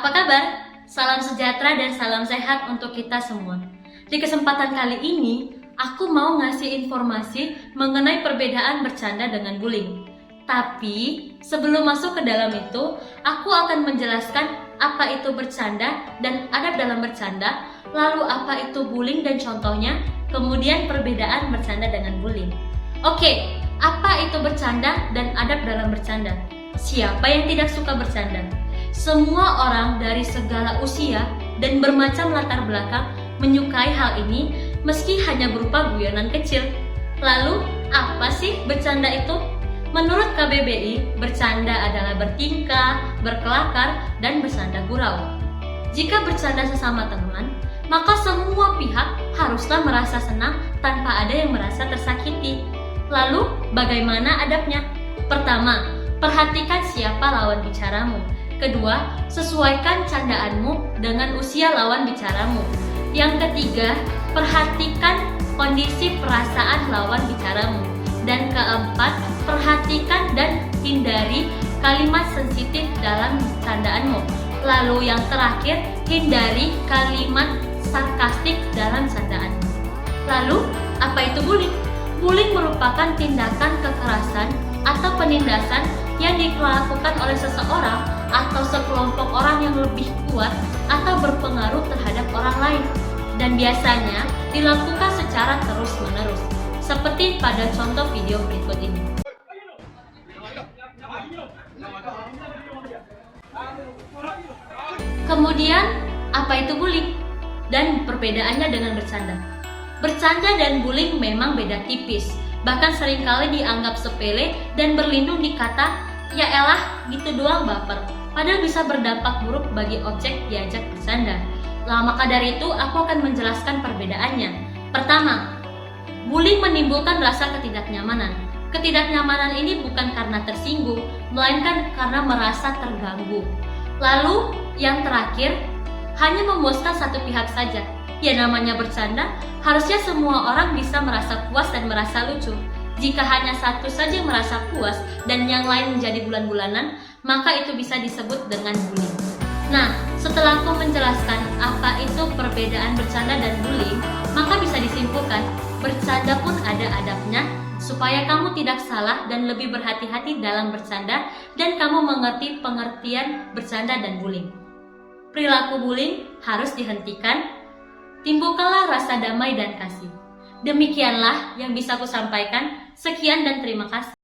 Apa kabar? Salam sejahtera dan salam sehat untuk kita semua. Di kesempatan kali ini, aku mau ngasih informasi mengenai perbedaan bercanda dengan bullying. Tapi, sebelum masuk ke dalam itu, aku akan menjelaskan apa itu bercanda dan adab dalam bercanda, lalu apa itu bullying dan contohnya, kemudian perbedaan bercanda dengan bullying. Oke, apa itu bercanda dan adab dalam bercanda? Siapa yang tidak suka bercanda? Semua orang dari segala usia dan bermacam latar belakang menyukai hal ini meski hanya berupa guyonan kecil. Lalu, apa sih bercanda itu? Menurut KBBI, bercanda adalah bertingkah, berkelakar, dan bersanda gurau. Jika bercanda sesama teman, maka semua pihak haruslah merasa senang tanpa ada yang merasa tersakiti. Lalu, bagaimana adabnya? Pertama, perhatikan siapa lawan bicaramu. Kedua, sesuaikan candaanmu dengan usia lawan bicaramu. Yang ketiga, perhatikan kondisi perasaan lawan bicaramu. Dan keempat, perhatikan dan hindari kalimat sensitif dalam candaanmu. Lalu yang terakhir, hindari kalimat sarkastik dalam candaanmu. Lalu, apa itu bullying? Bullying merupakan tindakan kekerasan atau penindasan yang dilakukan oleh seseorang atau sekelompok orang yang lebih kuat atau berpengaruh terhadap orang lain, dan biasanya dilakukan secara terus-menerus, seperti pada contoh video berikut ini. Kemudian, apa itu bullying dan perbedaannya dengan bercanda? Bercanda dan bullying memang beda tipis, bahkan seringkali dianggap sepele dan berlindung di kata, ya elah gitu doang baper, padahal bisa berdampak buruk bagi objek diajak bercanda. Maka dari itu, aku akan menjelaskan perbedaannya. Pertama, bullying menimbulkan rasa ketidaknyamanan. Ketidaknyamanan ini bukan karena tersinggung, melainkan karena merasa terganggu. Lalu, yang terakhir, hanya memuaskan satu pihak saja. Ya namanya bercanda, harusnya semua orang bisa merasa puas dan merasa lucu. Jika hanya satu saja yang merasa puas dan yang lain menjadi bulan-bulanan, maka itu bisa disebut dengan bullying. Nah, setelah aku menjelaskan apa itu perbedaan bercanda dan bullying, maka bisa disimpulkan, bercanda pun ada adabnya, supaya kamu tidak salah dan lebih berhati-hati dalam bercanda, dan kamu mengerti pengertian bercanda dan bullying. Perilaku bullying harus dihentikan. Timbulkanlah rasa damai dan kasih. Demikianlah yang bisa aku sampaikan. Sekian dan terima kasih.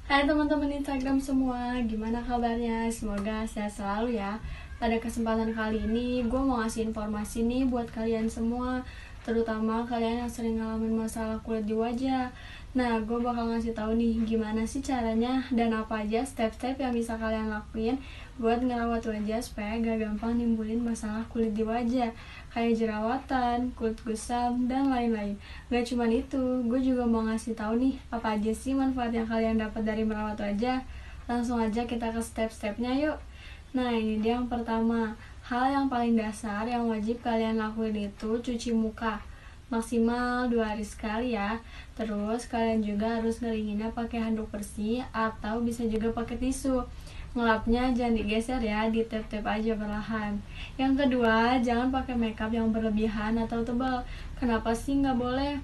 Hai teman-teman Instagram semua, gimana kabarnya? Semoga sehat selalu ya. Pada kesempatan kali ini, gue mau ngasih informasi nih buat kalian semua, terutama kalian yang sering ngalamin masalah kulit di wajah. Nah, gue bakal ngasih tahu nih gimana sih caranya dan apa aja step-step yang bisa kalian lakuin buat ngerawat wajah supaya gak gampang nimbulin masalah kulit di wajah, kayak jerawatan, kulit gusam, dan lain-lain. Gak cuman itu, gue juga mau ngasih tahu nih apa aja sih manfaat yang kalian dapat dari merawat wajah. Langsung aja kita ke step-stepnya yuk. Nah, ini dia yang pertama. Hal yang paling dasar yang wajib kalian lakuin itu cuci muka. Maksimal 2 hari sekali ya. Terus kalian juga harus ngelinginnya pakai handuk bersih atau bisa juga pakai tisu. Ngelapnya jangan digeser ya, ditep-tep aja perlahan. Yang kedua, jangan pakai makeup yang berlebihan atau tebal. Kenapa sih nggak boleh?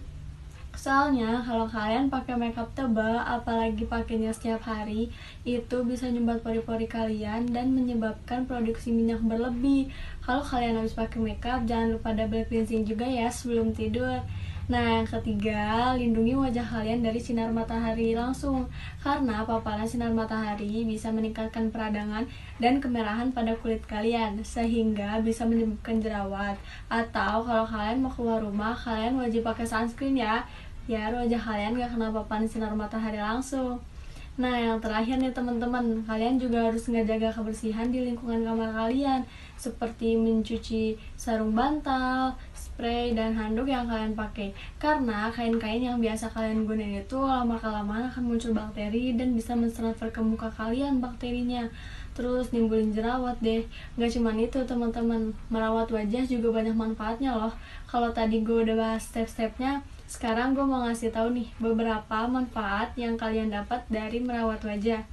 Soalnya kalau kalian pakai makeup tebal, apalagi pakainya setiap hari, itu bisa nyumbat pori-pori kalian dan menyebabkan produksi minyak berlebih. Kalau kalian habis pakai makeup, jangan lupa double cleansing juga ya sebelum tidur. Nah, yang ketiga, lindungi wajah kalian dari sinar matahari langsung, karena paparan sinar matahari bisa meningkatkan peradangan dan kemerahan pada kulit kalian, sehingga bisa menyebabkan jerawat. Atau kalau kalian mau keluar rumah, kalian wajib pakai sunscreen ya, biar wajah kalian gak kena paparan sinar matahari langsung. Nah, yang terakhir nih teman-teman, kalian juga harus ngejaga kebersihan di lingkungan kamar kalian, seperti mencuci sarung bantal, spray, dan handuk yang kalian pakai. Karena kain-kain yang biasa kalian gunain itu lama-kelamaan akan muncul bakteri dan bisa mentransfer ke muka kalian bakterinya. Terus nimbulin jerawat deh. Gak cuman itu teman-teman, merawat wajah juga banyak manfaatnya loh. Kalau tadi gue udah bahas step-stepnya, Sekarang gue mau ngasih tahu nih beberapa manfaat yang kalian dapat dari merawat wajah.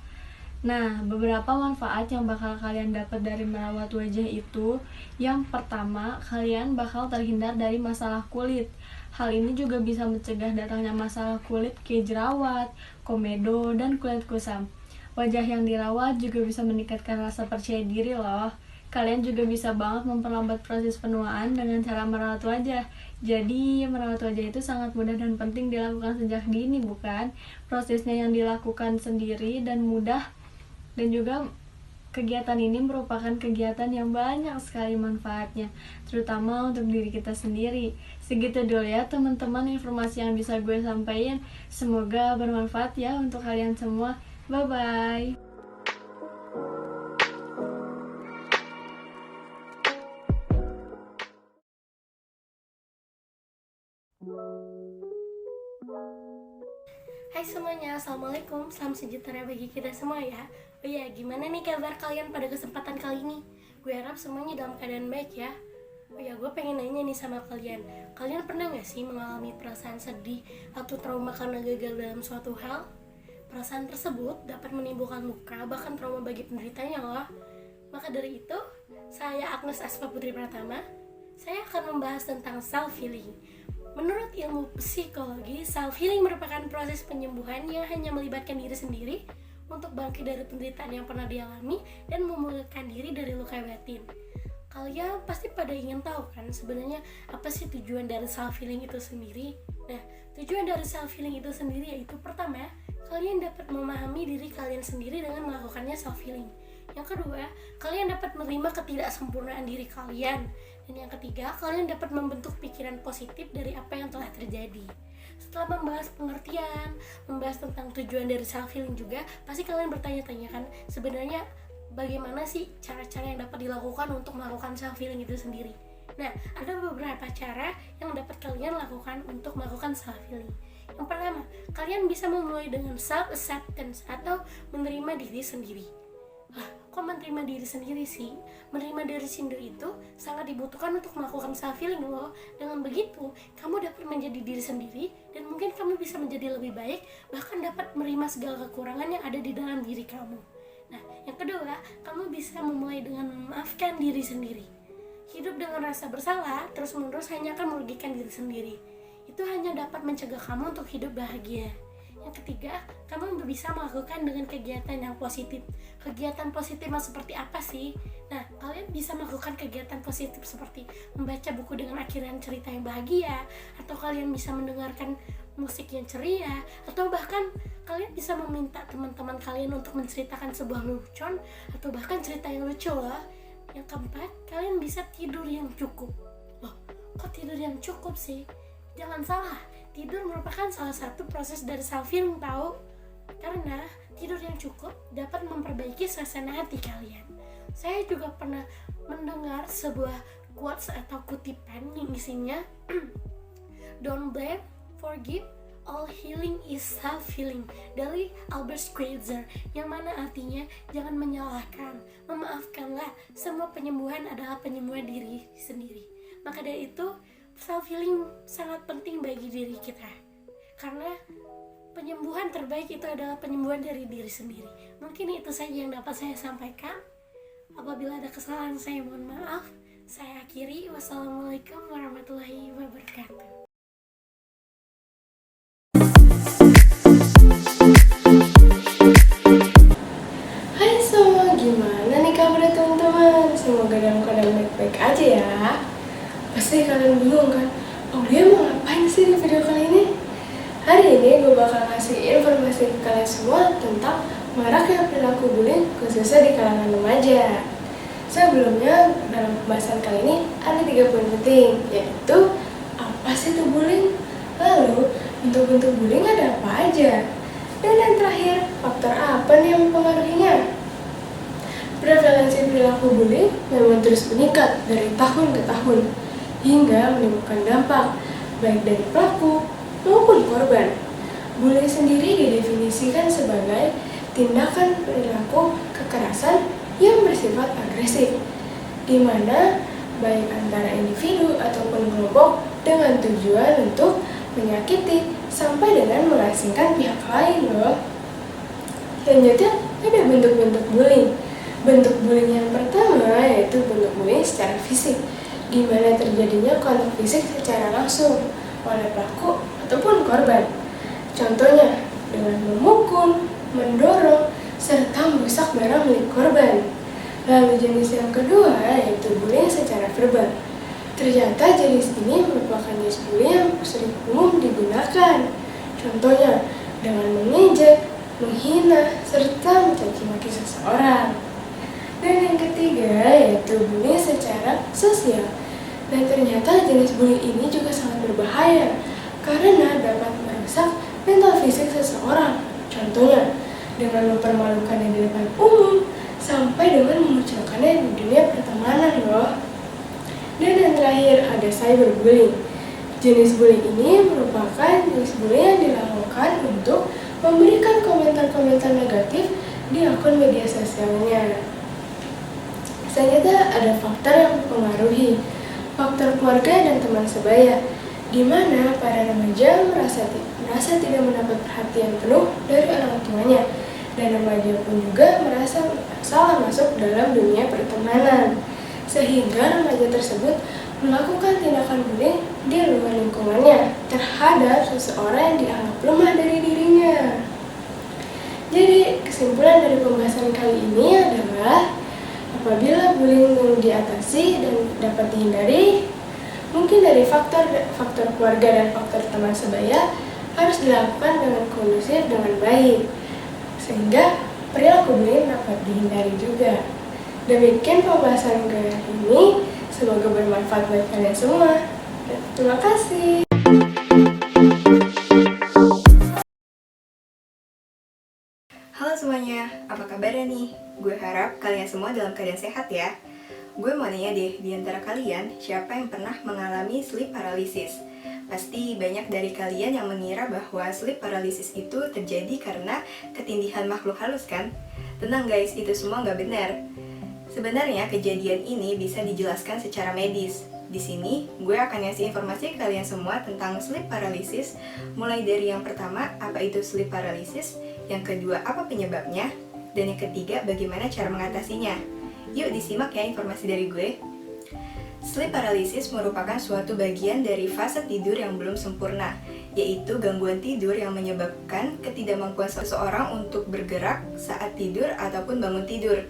Nah, beberapa manfaat yang bakal kalian dapat dari merawat wajah itu, yang pertama, kalian bakal terhindar dari masalah kulit. Hal ini juga bisa mencegah datangnya masalah kulit kayak jerawat, komedo, dan kulit kusam. Wajah yang dirawat juga bisa meningkatkan rasa percaya diri loh. Kalian juga bisa banget memperlambat proses penuaan dengan cara merawat wajah. Jadi, merawat wajah itu sangat mudah dan penting dilakukan sejak dini, bukan? Prosesnya yang dilakukan sendiri dan mudah, dan juga kegiatan ini merupakan kegiatan yang banyak sekali manfaatnya, terutama untuk diri kita sendiri. Segitu dulu ya teman-teman informasi yang bisa gue sampaikan. Semoga bermanfaat ya untuk kalian semua. Bye-bye. Hai semuanya, Assalamualaikum, salam sejahtera bagi kita semua ya. Oh ya, gimana nih kabar kalian pada kesempatan kali ini? Gue harap semuanya dalam keadaan baik ya. Oh ya, gue pengen nanya nih sama kalian. Kalian pernah gak sih mengalami perasaan sedih atau trauma karena gagal dalam suatu hal? Perasaan tersebut dapat menimbulkan luka, bahkan trauma bagi penderitanya loh. Maka dari itu, saya Agnes Asfa Putri Pratama, saya akan membahas tentang self-healing. Menurut ilmu psikologi, self-healing merupakan proses penyembuhan yang hanya melibatkan diri sendiri untuk bangkit dari penderitaan yang pernah dialami dan memulihkan diri dari luka batin. Kalian pasti pada ingin tahu kan sebenarnya apa sih tujuan dari self-healing itu sendiri? Nah, tujuan dari self-healing itu sendiri yaitu pertama, kalian dapat memahami diri kalian sendiri dengan melakukannya self-healing. Yang kedua, kalian dapat menerima ketidaksempurnaan diri kalian. Dan yang ketiga, kalian dapat membentuk pikiran positif dari apa yang telah terjadi. Setelah membahas pengertian, membahas tentang tujuan dari self-healing juga, pasti kalian bertanya-tanya kan, sebenarnya bagaimana sih cara-cara yang dapat dilakukan untuk melakukan self-healing itu sendiri. Nah, ada beberapa cara yang dapat kalian lakukan untuk melakukan self-healing. Yang pertama, kalian bisa memulai dengan self-acceptance atau menerima diri sendiri. Kok menerima diri sendiri sih? Menerima diri sendiri itu sangat dibutuhkan untuk melakukan self-healing loh. Dengan begitu, kamu dapat menjadi diri sendiri dan mungkin kamu bisa menjadi lebih baik, bahkan dapat menerima segala kekurangan yang ada di dalam diri kamu. Nah, yang kedua, kamu bisa memulai dengan memaafkan diri sendiri. Hidup dengan rasa bersalah terus-menerus hanya akan merugikan diri sendiri. Itu hanya dapat mencegah kamu untuk hidup bahagia. Yang ketiga, kamu bisa melakukan dengan kegiatan yang positif. Kegiatan positif seperti apa sih? Nah, kalian bisa melakukan kegiatan positif seperti membaca buku dengan akhiran cerita yang bahagia, atau kalian bisa mendengarkan musik yang ceria, atau bahkan kalian bisa meminta teman-teman kalian untuk menceritakan sebuah lelucon, atau bahkan cerita yang lucu loh. Yang keempat, kalian bisa tidur yang cukup. Loh, kok tidur yang cukup sih? Jangan salah, tidur merupakan salah satu proses dari self-healing tahu. Karena tidur yang cukup dapat memperbaiki suasana hati kalian. Saya juga pernah mendengar sebuah quotes atau kutipan yang isinya Don't blame, forgive, all healing is self-healing dari Albert Schweitzer, yang mana artinya jangan menyalahkan, memaafkanlah, semua penyembuhan adalah penyembuhan diri sendiri. Maka dari itu self-healing sangat penting bagi diri kita, karena penyembuhan terbaik itu adalah penyembuhan dari diri sendiri. Mungkin itu saja yang dapat saya sampaikan. Apabila ada kesalahan saya mohon maaf. Saya akhiri. Wassalamualaikum warahmatullahi wabarakatuh. Hai semua, gimana nih kabarnya teman-teman? Semoga dalam keadaan baik-baik aja ya. Pasti kalian bingung kan, dia mau ngapain sih di video kali ini? Hari ini gue bakal ngasih informasi ke kalian semua tentang maraknya perilaku bullying khususnya di kalangan remaja. Sebelumnya, dalam pembahasan kali ini ada 3 poin penting, yaitu apa sih itu bullying? Lalu, bentuk-bentuk bullying ada apa aja? Dan yang terakhir, faktor apa nih yang mempengaruhinya? Prevalensi perilaku bullying memang terus meningkat dari tahun ke tahun, hingga menimbulkan dampak baik dari pelaku maupun korban. Bullying sendiri didefinisikan sebagai tindakan perilaku kekerasan yang bersifat agresif, di mana baik antara individu ataupun kelompok dengan tujuan untuk menyakiti, sampai dengan mengasingkan pihak lain loh. Selanjutnya ada bentuk-bentuk bullying. Bentuk bullying yang pertama yaitu bentuk bullying secara fisik, di mana terjadinya kontak fisik secara langsung oleh pelaku ataupun korban. Contohnya dengan memukul, mendorong, serta merusak barang milik korban. Lalu jenis yang kedua yaitu bullying secara verbal. Ternyata jenis ini merupakan jenis bullying yang sering umum digunakan. Contohnya dengan mengejek, menghina, serta mencaci maki seseorang. Dan yang ketiga yaitu bullying secara sosial. Dan ternyata jenis bullying ini juga sangat berbahaya karena dapat merusak mental fisik seseorang. Contohnya dengan mempermalukannya di depan umum sampai dengan memunculkannya di dunia pertemanan loh. Dan yang terakhir ada cyberbullying. Jenis bullying ini merupakan jenis bullying yang dilakukan untuk memberikan komentar-komentar negatif di akun media sosialnya. Selanjutnya ada faktor yang mempengaruhi, faktor keluarga dan teman sebaya, di mana para remaja merasa tidak mendapat perhatian penuh dari orang tuanya, dan remaja pun juga merasa salah masuk dalam dunia pertemanan, sehingga remaja tersebut melakukan tindakan bullying di luar lingkungannya terhadap seseorang yang dianggap lemah dari dirinya. Jadi kesimpulan dari pembahasan kali ini adalah apabila bullying yang diatasi dan dapat dihindari, mungkin dari faktor keluarga dan faktor teman sebaya harus dilakukan dengan kondusif dengan baik, sehingga perilaku bullying dapat dihindari juga. Demikian pembahasan kali ini, semoga bermanfaat bagi kalian semua. Terima kasih. Halo semuanya, apa kabarnya nih? Gue harap kalian semua dalam keadaan sehat ya. Gue mau nanya deh, di antara kalian, siapa yang pernah mengalami sleep paralysis? Pasti banyak dari kalian yang mengira bahwa sleep paralysis itu terjadi karena ketindihan makhluk halus kan? Tenang guys, itu semua nggak benar. Sebenarnya kejadian ini bisa dijelaskan secara medis. Di sini, gue akan ngasih informasi ke kalian semua tentang sleep paralysis, mulai dari yang pertama, apa itu sleep paralysis, yang kedua, apa penyebabnya, dan yang ketiga, bagaimana cara mengatasinya. Yuk disimak ya informasi dari gue. Sleep paralysis merupakan suatu bagian dari fase tidur yang belum sempurna, yaitu gangguan tidur yang menyebabkan ketidakmampuan seseorang untuk bergerak saat tidur ataupun bangun tidur.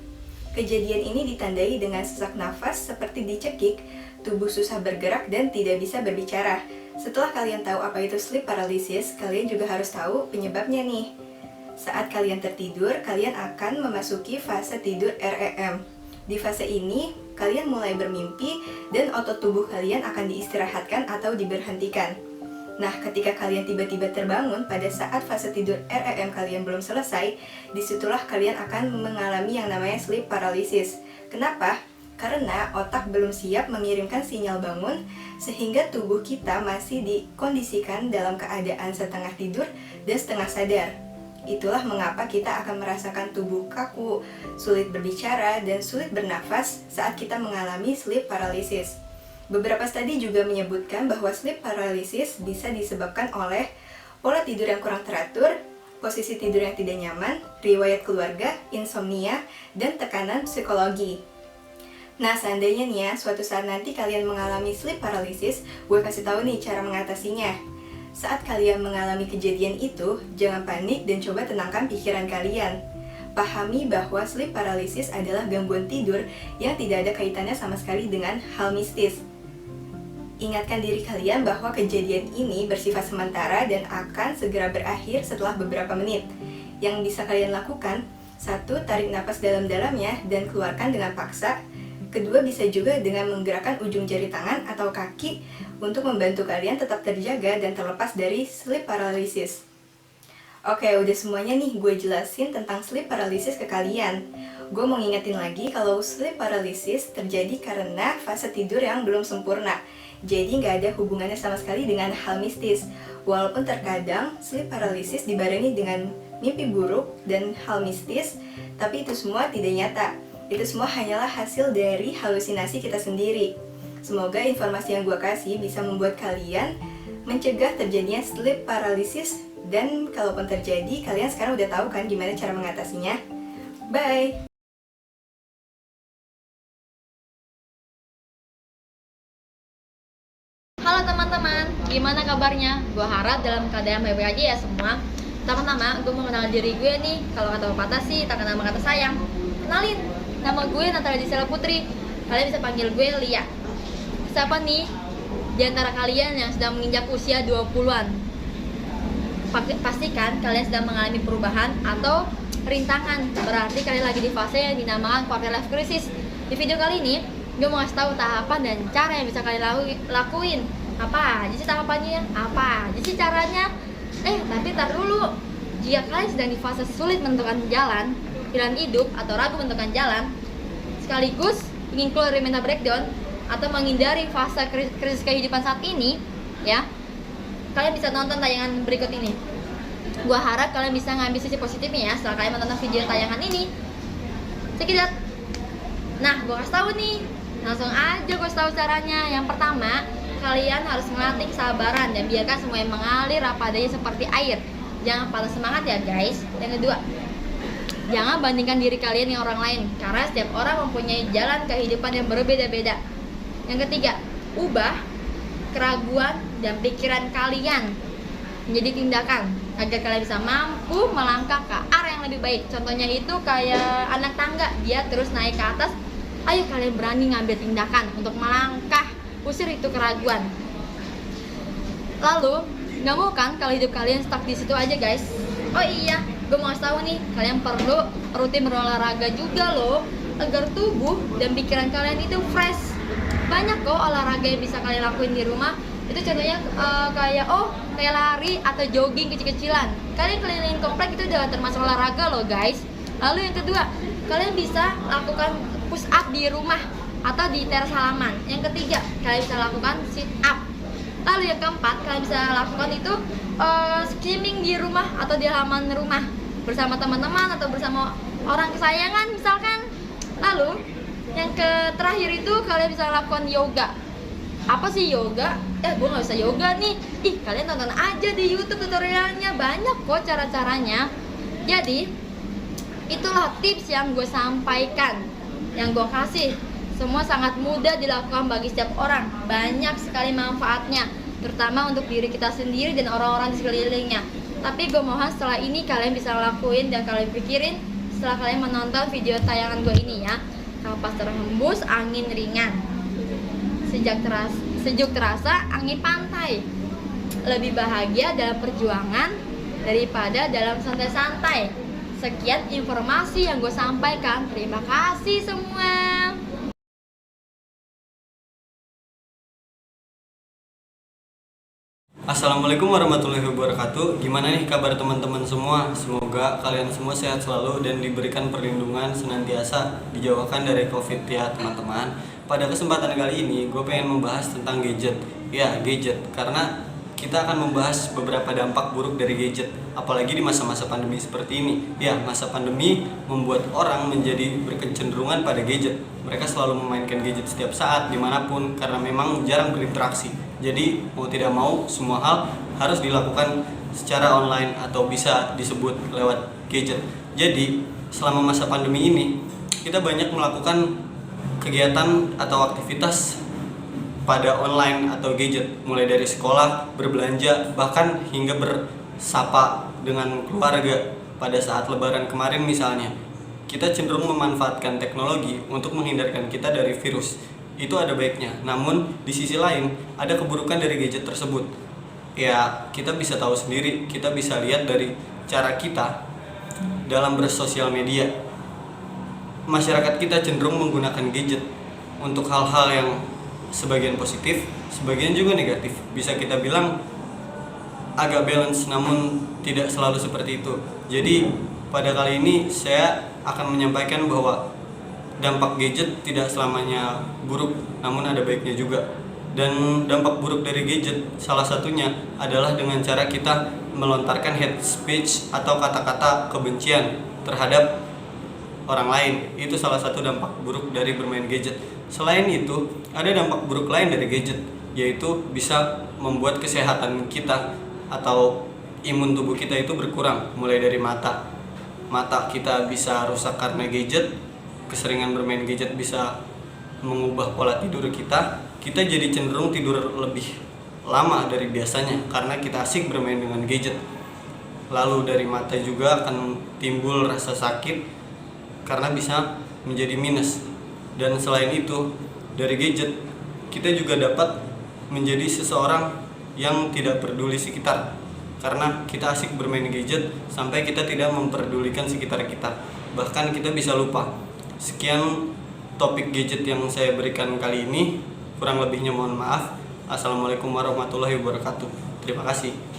Kejadian ini ditandai dengan sesak nafas seperti dicekik, tubuh susah bergerak dan tidak bisa berbicara. Setelah kalian tahu apa itu sleep paralysis, kalian juga harus tahu penyebabnya nih. Saat kalian tertidur, kalian akan memasuki fase tidur REM. Di fase ini, kalian mulai bermimpi dan otot tubuh kalian akan diistirahatkan atau diberhentikan. Nah, ketika kalian tiba-tiba terbangun pada saat fase tidur REM kalian belum selesai, disitulah kalian akan mengalami yang namanya sleep paralysis. Kenapa? Karena otak belum siap mengirimkan sinyal bangun, sehingga tubuh kita masih dikondisikan dalam keadaan setengah tidur dan setengah sadar. Itulah mengapa kita akan merasakan tubuh kaku, sulit berbicara, dan sulit bernafas saat kita mengalami sleep paralysis. Beberapa studi juga menyebutkan bahwa sleep paralysis bisa disebabkan oleh pola tidur yang kurang teratur, posisi tidur yang tidak nyaman, riwayat keluarga, insomnia, dan tekanan psikologi. Nah, seandainya nih ya, suatu saat nanti kalian mengalami sleep paralysis, gue kasih tahu nih cara mengatasinya. Saat kalian mengalami kejadian itu, jangan panik dan coba tenangkan pikiran kalian. Pahami bahwa sleep paralysis adalah gangguan tidur yang tidak ada kaitannya sama sekali dengan hal mistis. Ingatkan diri kalian bahwa kejadian ini bersifat sementara dan akan segera berakhir setelah beberapa menit. Yang bisa kalian lakukan, 1. Tarik napas dalam-dalamnya dan keluarkan dengan paksa. Kedua, bisa juga dengan menggerakkan ujung jari tangan atau kaki untuk membantu kalian tetap terjaga dan terlepas dari sleep paralysis. Oke, udah semuanya nih gue jelasin tentang sleep paralysis ke kalian. Gue mau ngingetin lagi kalau sleep paralysis terjadi karena fase tidur yang belum sempurna. Jadi nggak ada hubungannya sama sekali dengan hal mistis. Walaupun terkadang sleep paralysis dibarengi dengan mimpi buruk dan hal mistis, tapi itu semua tidak nyata. Itu semua hanyalah hasil dari halusinasi kita sendiri. Semoga informasi yang gue kasih bisa membuat kalian mencegah terjadinya sleep paralysis, dan kalaupun terjadi, kalian sekarang udah tahu kan gimana cara mengatasinya. Bye! Halo teman-teman, gimana kabarnya? Gue harap dalam keadaan baik-baik aja ya semua. Pertama-tama, gue mau kenal diri gue nih. Kalau kata pepatah sih, tak kenal maka tak sayang. Kenalin, nama gue Natalia Disela Putri. Kalian bisa panggil gue Lia. Siapa nih di antara kalian yang sedang menginjak usia 20-an? Pastikan kalian sedang mengalami perubahan atau rintangan. Berarti kalian lagi di fase yang dinamakan quarter life crisis. Di video kali ini, gue mau kasih tahu tahapan dan cara yang bisa kalian lakuin. Apa aja sih tahapannya? Apa aja sih caranya? Tapi tar dulu. Jika kalian sedang di fase sulit menentukan jalan, pilihan hidup, atau ragu menentukan jalan, sekaligus ingin keluar dari mental breakdown atau menghindari fase krisis kehidupan saat ini, ya, kalian bisa nonton tayangan berikut ini. Gua harap kalian bisa ngambil sisi positifnya ya setelah kalian menonton video tayangan ini. Sekitar. Nah, gue kasih tahu nih, langsung aja gue kasih tahu caranya. Yang pertama, kalian harus melatih kesabaran dan biarkan semua yang mengalir apa adanya seperti air. Jangan patah semangat ya guys. Yang kedua, jangan bandingkan diri kalian dengan orang lain, karena setiap orang mempunyai jalan kehidupan yang berbeda-beda. Yang ketiga, ubah keraguan dan pikiran kalian menjadi tindakan agar kalian bisa mampu melangkah ke arah yang lebih baik. Contohnya itu kayak anak tangga, dia terus naik ke atas. Ayo kalian berani ngambil tindakan untuk melangkah, usir itu keraguan. Lalu, nggak mau kan kalau hidup kalian stuck di situ aja guys? Oh iya, gue mau kasih tahu nih, kalian perlu rutin berolahraga juga loh, agar tubuh dan pikiran kalian itu fresh. Banyak kok olahraga yang bisa kalian lakuin di rumah. Itu contohnya kayak lari atau jogging kecil-kecilan. Kalian keliling komplek itu udah termasuk olahraga loh guys. Lalu yang kedua, kalian bisa lakukan push up di rumah atau di teras halaman. Yang ketiga, kalian bisa lakukan sit up. Lalu yang keempat, kalian bisa lakukan itu skimming di rumah atau di halaman rumah bersama teman-teman atau bersama orang kesayangan misalkan. Lalu yang terakhir itu kalian bisa lakukan yoga. Apa sih yoga? Gue gak bisa yoga nih. Kalian tonton aja di YouTube tutorialnya, banyak kok cara-caranya. Jadi itulah tips yang gue sampaikan, yang gue kasih. Semua sangat mudah dilakukan bagi setiap orang. Banyak sekali manfaatnya, terutama untuk diri kita sendiri dan orang-orang di sekelilingnya. Tapi gue mohon setelah ini kalian bisa lakuin dan kalian pikirin setelah kalian menonton video tayangan gue ini ya. Kapas terhembus angin ringan, sejuk terasa angin pantai. Lebih bahagia dalam perjuangan daripada dalam santai-santai. Sekian informasi yang gue sampaikan. Terima kasih semua. Assalamualaikum warahmatullahi wabarakatuh. Gimana nih kabar teman-teman semua? Semoga kalian semua sehat selalu dan diberikan perlindungan senantiasa, dijauhkan dari COVID ya teman-teman. Pada kesempatan kali ini gue pengen membahas tentang gadget. Ya, gadget, karena kita akan membahas beberapa dampak buruk dari gadget, apalagi di masa-masa pandemi seperti ini. Ya, masa pandemi membuat orang menjadi berkecenderungan pada gadget. Mereka selalu memainkan gadget setiap saat, dimanapun, karena memang jarang berinteraksi. Jadi, mau tidak mau, semua hal harus dilakukan secara online atau bisa disebut lewat gadget. Jadi, selama masa pandemi ini, kita banyak melakukan kegiatan atau aktivitas pada online atau gadget, mulai dari sekolah, berbelanja, bahkan hingga bersapa dengan keluarga. Pada saat lebaran kemarin misalnya, kita cenderung memanfaatkan teknologi untuk menghindarkan kita dari virus. Itu ada baiknya, namun di sisi lain ada keburukan dari gadget tersebut. Ya, kita bisa tahu sendiri, kita bisa lihat dari cara kita dalam bersosial media. Masyarakat kita cenderung menggunakan gadget untuk hal-hal yang sebagian positif, sebagian juga negatif. Bisa kita bilang agak balance, namun tidak selalu seperti itu. Jadi pada kali ini saya akan menyampaikan bahwa dampak gadget tidak selamanya buruk, namun ada baiknya juga. Dan dampak buruk dari gadget salah satunya adalah dengan cara kita melontarkan hate speech atau kata-kata kebencian terhadap orang lain. Itu salah satu dampak buruk dari bermain gadget. Selain itu, ada dampak buruk lain dari gadget, yaitu bisa membuat kesehatan kita atau imun tubuh kita itu berkurang, mulai dari mata. Mata kita bisa rusak karena gadget, keseringan bermain gadget bisa mengubah pola tidur kita. Kita jadi cenderung tidur lebih lama dari biasanya karena kita asik bermain dengan gadget. Lalu dari mata juga akan timbul rasa sakit karena bisa menjadi minus. Dan selain itu, dari gadget kita juga dapat menjadi seseorang yang tidak peduli sekitar karena kita asik bermain gadget sampai kita tidak memperdulikan sekitar kita, bahkan kita bisa lupa. Sekian topik gadget yang saya berikan kali ini, kurang lebihnya mohon maaf. Assalamualaikum warahmatullahi wabarakatuh. Terima kasih.